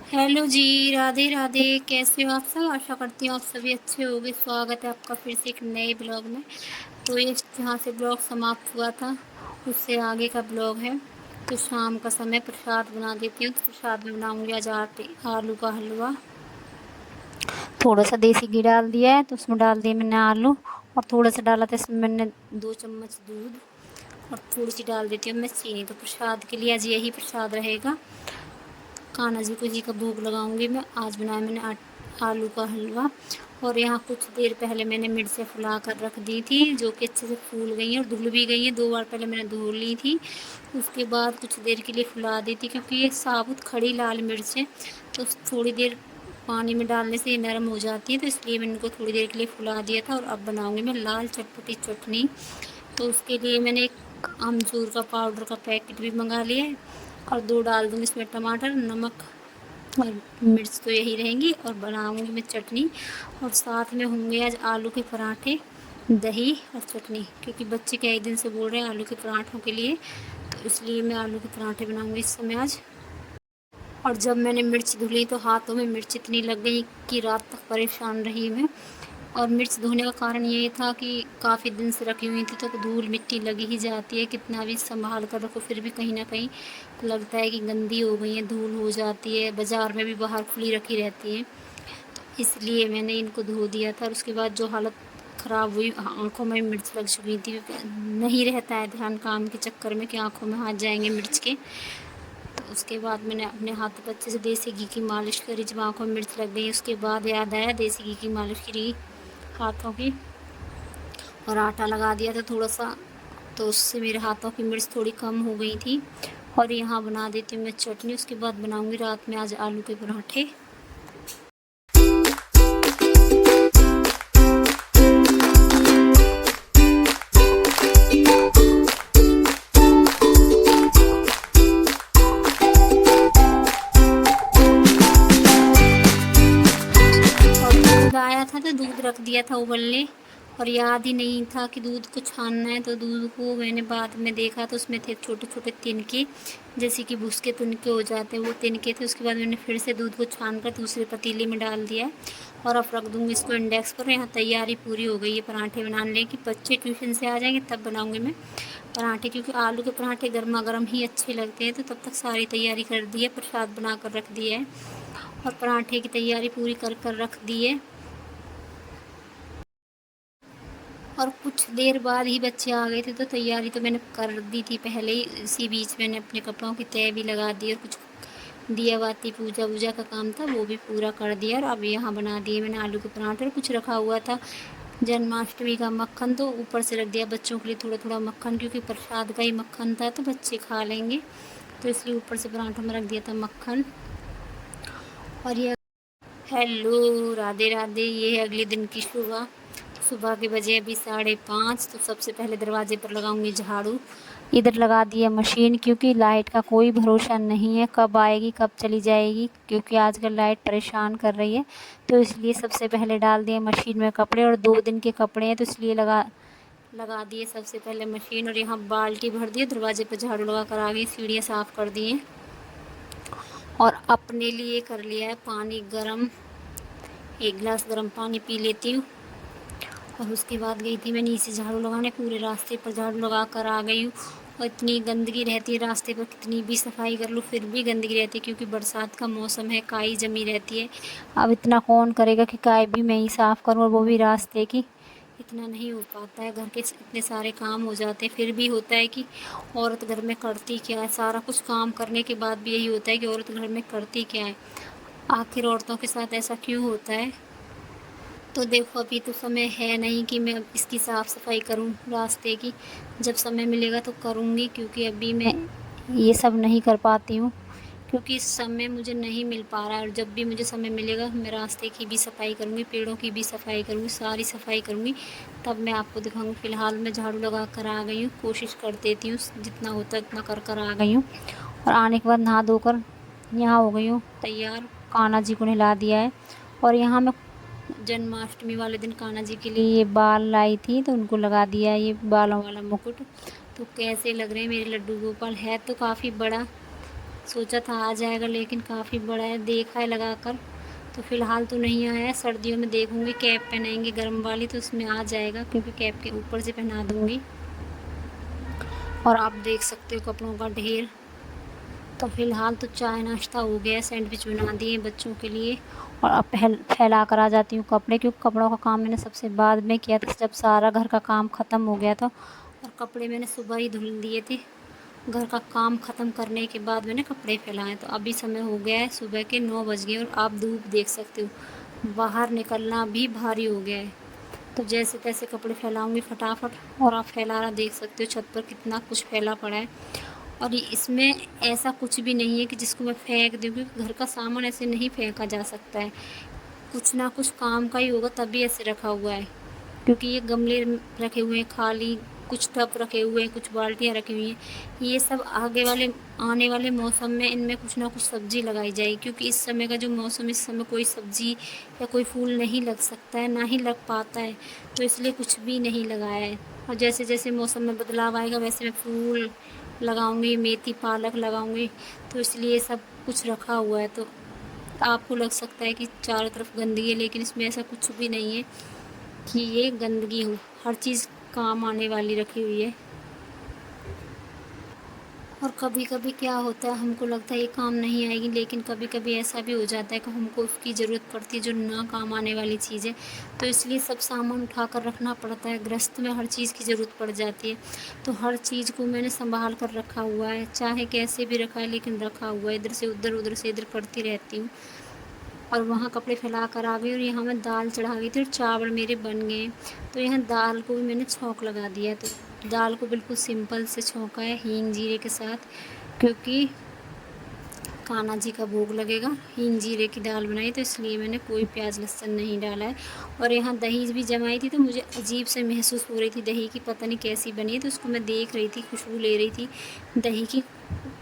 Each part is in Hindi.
हेलो जी, राधे राधे। कैसे हो आप सब? आशा करती हूँ आप सभी अच्छे होंगे। स्वागत है आपका फिर से एक नए ब्लॉग में। तो ये जहाँ से ब्लॉग समाप्त हुआ था उससे आगे का ब्लॉग है। तो शाम का समय प्रसाद बना देती हूँ। तो प्रसाद में बनाऊँगी आज आलू का हलवा। थोड़ा सा देसी घी डाल दिया है, तो उसमें डाल दिए मैंने आलू, और थोड़ा सा डाला था इसमें मैंने 2 चम्मच दूध, और थोड़ी सी डाल देती हूँ मैं चीनी। तो प्रसाद के लिए आज यही प्रसाद रहेगा। कान्हा जी का भोग लगाऊंगी मैं। आज बनाया मैंने आलू का हलवा। और यहाँ कुछ देर पहले मैंने मिर्चें फुला कर रख दी थी, जो कि अच्छे से फूल गई हैं और धुल भी गई हैं। 2 बार पहले मैंने धो ली थी। उसके बाद कुछ देर के लिए फुला दी थी, क्योंकि ये साबुत खड़ी लाल मिर्चें तो थोड़ी देर पानी में डालने से ये नरम हो जाती है, तो इसलिए मैंने इनको थोड़ी देर के लिए फुला दिया था। और अब बनाऊंगी मैं लाल चटपटी चटनी। तो उसके लिए मैंने एक अमचूर का पाउडर का पैकेट भी मंगा लिया है, और 2 डाल दूँगी इसमें टमाटर, नमक और मिर्च, तो यही रहेंगी। और बनाऊँगी मैं चटनी, और साथ में होंगे आज आलू के पराठे, दही और चटनी, क्योंकि बच्चे कई दिन से बोल रहे हैं आलू के पराठों के लिए, तो इसलिए मैं आलू के पराठे बनाऊँगी इस समय आज। और जब मैंने मिर्च धुली तो हाथों में मिर्च इतनी लग गई कि रात तक परेशान रही मैं। और मिर्च धोने का कारण ये था कि काफ़ी दिन से रखी हुई थी, तो धूल मिट्टी लगी ही जाती है, कितना भी संभाल कर रखो फिर भी कहीं ना कहीं लगता है कि गंदी हो गई है, धूल हो जाती है। बाज़ार में भी बाहर खुली रखी रहती है, तो इसलिए मैंने इनको धो दिया था। और उसके बाद जो हालत ख़राब हुई, आंखों में मिर्च लग चुकी थी। नहीं रहता है ध्यान काम के चक्कर में कि आंखों में हाथ जाएंगे मिर्च के। तो उसके बाद मैंने अपने हाथों पर अच्छे से देसी घी की मालिश करी। जब आँखों में मिर्च लग गई उसके बाद याद आया देसी घी की मालिश करी हाथों की, और आटा लगा दिया था थोड़ा सा, तो उससे मेरे हाथों की मिर्च थोड़ी कम हो गई थी। और यहाँ बना देती हूँ मैं चटनी। उसके बाद बनाऊँगी रात में आज आलू के पराठे। और दूध आया था तो दूध रख दिया था उबलने, और याद ही नहीं था कि दूध को छानना है। तो दूध को मैंने बाद में देखा तो उसमें थे छोटे छोटे तिनके, जैसे कि भूस के तिनके हो जाते हैं, वो तिनके थे। उसके बाद मैंने फिर से दूध को छान कर दूसरे पतीले में डाल दिया है, और अब रख दूँगी इसको इंडेक्स पर। यहाँ तैयारी पूरी हो गई है पराठे बनाने की। बच्चे ट्यूशन से आ जाएंगे तब बनाऊँगी मैं पराठे, क्योंकि आलू के पराठे गर्मा गर्म ही अच्छे लगते हैं। तो तब तक सारी तैयारी कर दी है, प्रसाद बना कर रख दिया है, और पराठे की तैयारी पूरी कर कर रख दी है। और कुछ देर बाद ही बच्चे आ गए थे, तो तैयारी तो मैंने कर दी थी पहले ही। इसी बीच मैंने अपने कपड़ों की तय भी लगा दी, और कुछ दिया बाती पूजा वूजा का काम था वो भी पूरा कर दिया। और अब यहाँ बना दिए मैंने आलू के पराठे। और कुछ रखा हुआ था जन्माष्टमी का मक्खन, तो ऊपर से रख दिया बच्चों के लिए थोड़ा थोड़ा मक्खन, क्योंकि प्रसाद का ही मक्खन था तो बच्चे खा लेंगे, तो इसलिए ऊपर से पराठों में रख दिया था मक्खन। और ये हेलो, राधे राधे। ये है अगले दिन की सुबह। सुबह के बजे अभी 5:30। तो सबसे पहले दरवाजे पर लगाऊंगी झाड़ू। इधर लगा दिया मशीन, क्योंकि लाइट का कोई भरोसा नहीं है, कब आएगी कब चली जाएगी, क्योंकि आजकल लाइट परेशान कर रही है। तो इसलिए सबसे पहले डाल दिए मशीन में कपड़े, और 2 दिन के कपड़े हैं तो इसलिए लगा लगा दिए सबसे पहले मशीन। और यहाँ बाल्टी भर दिए, दरवाजे पर झाड़ू लगा कर आ गई, सीढ़ियाँ साफ़ कर दी हैं। और अपने लिए कर लिया है पानी गर्म, 1 गिलास गर्म पानी पी लेती हूँ। और उसके बाद गई थी मैं नीचे झाड़ू लगाने, पूरे रास्ते पर झाड़ू लगा कर आ गई हूँ। और इतनी गंदगी रहती है रास्ते पर, कितनी भी सफाई कर लो फिर भी गंदगी रहती है, क्योंकि बरसात का मौसम है, काई जमी रहती है। अब इतना कौन करेगा कि काई भी मैं ही साफ़ करूँ, और वो भी रास्ते की। इतना नहीं हो पाता है, घर के इतने सारे काम हो जाते हैं। फिर भी होता है कि औरत घर में करती क्या है, सारा कुछ काम करने के बाद भी यही होता है कि औरत घर में करती क्या है। आखिर औरतों के साथ ऐसा क्यों होता है? तो देखो अभी तो समय है नहीं कि मैं इसकी साफ़ सफाई करूं रास्ते की। जब समय मिलेगा तो करूंगी, क्योंकि अभी मैं ये सब नहीं कर पाती हूँ, क्योंकि समय मुझे नहीं मिल पा रहा है। और जब भी मुझे समय मिलेगा मैं रास्ते की भी सफाई करूँगी, पेड़ों की भी सफाई करूँगी, सारी सफाई करूँगी, तब मैं आपको दिखाऊँगी। फ़िलहाल मैं झाड़ू लगा कर आ गई हूँ, कोशिश कर देती हूँ जितना होता है उतना कर कर आ गई हूँ। और आने के बाद नहा धोकर यहाँ हो गई हूँ तैयार। कान्हा जी को नहला दिया है। और यहाँ मैं जन्माष्टमी वाले दिन कान्हा जी के लिए ये बाल लाई थी, तो उनको लगा दिया ये बालों वाला मुकुट। तो कैसे लग रहे हैं मेरे लड्डू गोपाल? है तो काफ़ी बड़ा, सोचा था आ जाएगा, लेकिन काफ़ी बड़ा है, देखा है लगा कर, तो फ़िलहाल तो नहीं आया है। सर्दियों में देखूँगी, कैप पहनाएंगे गर्म वाली तो उसमें आ जाएगा, क्योंकि कैप के ऊपर से पहना दूँगी। और आप देख सकते हो कपड़ों का ढेर। तो फ़िलहाल तो चाय नाश्ता हो गया, सैंडविच बना दिए बच्चों के लिए, और अब फैला कर आ जाती हूँ कपड़े, क्योंकि कपड़ों का काम मैंने सबसे बाद में किया था, जब सारा घर का काम ख़त्म हो गया था। और कपड़े मैंने सुबह ही धुल दिए थे, घर का काम ख़त्म करने के बाद मैंने कपड़े फैलाए। तो अभी समय हो गया है सुबह के 9 बज गए, और आप धूप देख सकते हो, बाहर निकलना भी भारी हो गया है। तो जैसे तैसे कपड़े फैलाऊंगी फटाफट। और आप फैलाना देख सकते हो, छत पर कितना कुछ फैला पड़ा है। और इसमें ऐसा कुछ भी नहीं है कि जिसको मैं फेंक दूँ, क्योंकि घर का सामान ऐसे नहीं फेंका जा सकता है, कुछ ना कुछ काम का ही होगा, तभी ऐसे रखा हुआ है। क्योंकि ये गमले रखे हुए हैं खाली, कुछ टब रखे हुए हैं, कुछ बाल्टियाँ रखी हुई हैं, ये सब आने वाले मौसम में इनमें कुछ ना कुछ सब्ज़ी लगाई जाएगी, क्योंकि इस समय का जो मौसम, इस समय कोई सब्ज़ी या कोई फूल नहीं लग सकता है, ना ही लग पाता है, तो इसलिए कुछ भी नहीं लगाया है। और जैसे जैसे मौसम में बदलाव आएगा, वैसे मैं फूल लगाऊंगी, मेथी पालक लगाऊंगी, तो इसलिए ये सब कुछ रखा हुआ है। तो आपको लग सकता है कि चारों तरफ गंदगी है, लेकिन इसमें ऐसा कुछ भी नहीं है कि ये गंदगी हो, हर चीज़ काम आने वाली रखी हुई है। और कभी कभी क्या होता है, हमको लगता है ये काम नहीं आएगी, लेकिन कभी कभी ऐसा भी हो जाता है कि हमको उसकी ज़रूरत पड़ती है, जो ना काम आने वाली चीज़ है। तो इसलिए सब सामान उठा कर रखना पड़ता है, गृहस्थ में हर चीज़ की ज़रूरत पड़ जाती है। तो हर चीज़ को मैंने संभाल कर रखा हुआ है, चाहे कैसे भी रखा है, लेकिन रखा हुआ है। इधर से उधर, उधर से इधर करती रहती हूँ। और वहाँ कपड़े फैला कर आ गई, और यहाँ मैं दाल चढ़ा गई थी, और चावल मेरे बन गए। तो यहाँ दाल को भी मैंने छौंक लगा दिया। तो दाल को बिल्कुल सिंपल से छौंका है हींग जीरे के साथ, क्योंकि कान्हा जी का भोग लगेगा। हींग जीरे की दाल बनाई, तो इसलिए मैंने कोई प्याज लहसुन नहीं डाला है। और यहाँ दही भी जमाई थी, तो मुझे अजीब से महसूस हो रही थी दही की, पता नहीं कैसी बनी है। तो उसको मैं देख रही थी, खुशबू ले रही थी दही की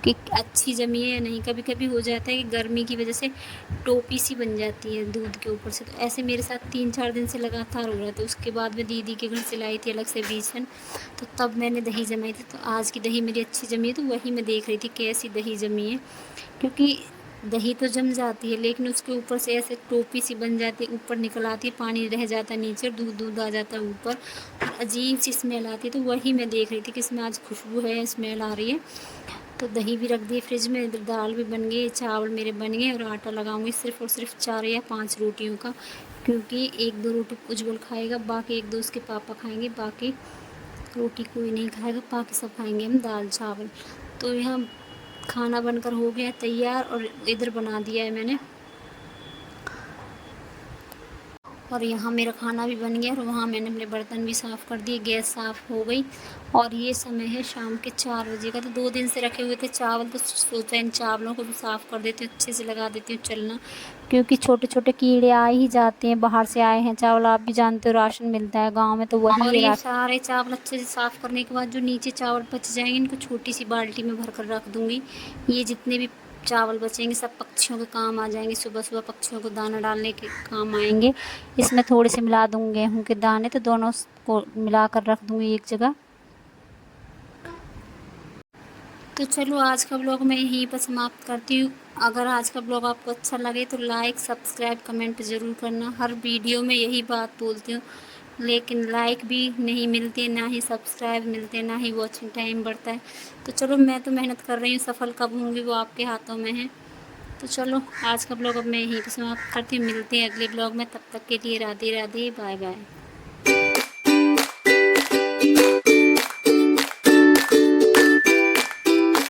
कि अच्छी जमी है या नहीं। कभी कभी हो जाता है कि गर्मी की वजह से टोपी सी बन जाती है दूध के ऊपर से। तो ऐसे मेरे साथ 3-4 दिन से लगातार हो रहा था। उसके बाद मैं दीदी के घर से लाई थी अलग से बीछन, तो तब मैंने दही जमाई थी। तो आज की दही मेरी अच्छी जमी है, तो वही मैं देख रही थी कैसी दही जमी है। क्योंकि दही तो जम जाती है, लेकिन उसके ऊपर से ऐसे टोपी सी बन जाती है, ऊपर निकल आती है, पानी रह जाता है नीचे, दूध दूध आ जाता है ऊपर, और अजीब सी स्मेल आती है। तो वही मैं देख रही थी कि इसमें आज खुशबू है, स्मेल आ रही है। तो दही भी रख दी फ्रिज में, इधर दाल भी बन गई, चावल मेरे बन गए, और आटा लगाऊंगी सिर्फ और सिर्फ 4 या 5 रोटियों का, क्योंकि 1-2 रोटी उज्जवल खाएगा, बाकी 1-2 उसके पापा खाएंगे, बाकी रोटी कोई नहीं खाएगा, बाकी सब खाएंगे हम दाल चावल। तो यहाँ खाना बनकर हो गया तैयार, और इधर बना दिया है मैंने, और यहाँ मेरा खाना भी बन गया, और वहाँ मैंने अपने बर्तन भी साफ़ कर दिए, गैस साफ़ हो गई। और ये समय है शाम के 4 बजे का। तो 2 दिन से रखे हुए थे चावल, तो सोचा इन चावलों को भी साफ़ कर देती हूँ, अच्छे से लगा देती हूँ चलना, क्योंकि छोटे छोटे कीड़े आ ही जाते हैं, बाहर से आए हैं चावल, आप भी जानते हो राशन मिलता है गाँव में, तो वही और ये सारे चावल अच्छे से साफ़ करने के बाद जो नीचे चावल बच जाएंगे, इनको छोटी सी बाल्टी में भर कर रख दूँगी। ये जितने भी चावल बचेंगे सब पक्षियों के काम आ जाएंगे, सुबह सुबह पक्षियों को दाना डालने के काम आएंगे। इसमें थोड़े से मिला दूँगी गेहूँ के दाने, तो दोनों को मिला कर रख दूँगी एक जगह। तो चलो आज का ब्लॉग मैं यहीं पर समाप्त करती हूँ। अगर आज का ब्लॉग आपको अच्छा लगे तो लाइक सब्सक्राइब कमेंट ज़रूर करना। हर वीडियो में यही बात बोलती हूँ, लेकिन लाइक भी नहीं मिलती है, ना ही सब्सक्राइब मिलते हैं, ना ही वॉचिंग टाइम बढ़ता है। तो चलो, मैं तो मेहनत कर रही हूँ, सफल कब होंगी वो आपके हाथों में है। तो चलो आज का ब्लॉग अब मैं यहीं पर समाप्त करती हूँ, मिलते हैं अगले ब्लॉग में, तब तक के लिए राधे राधे, बाय बाय।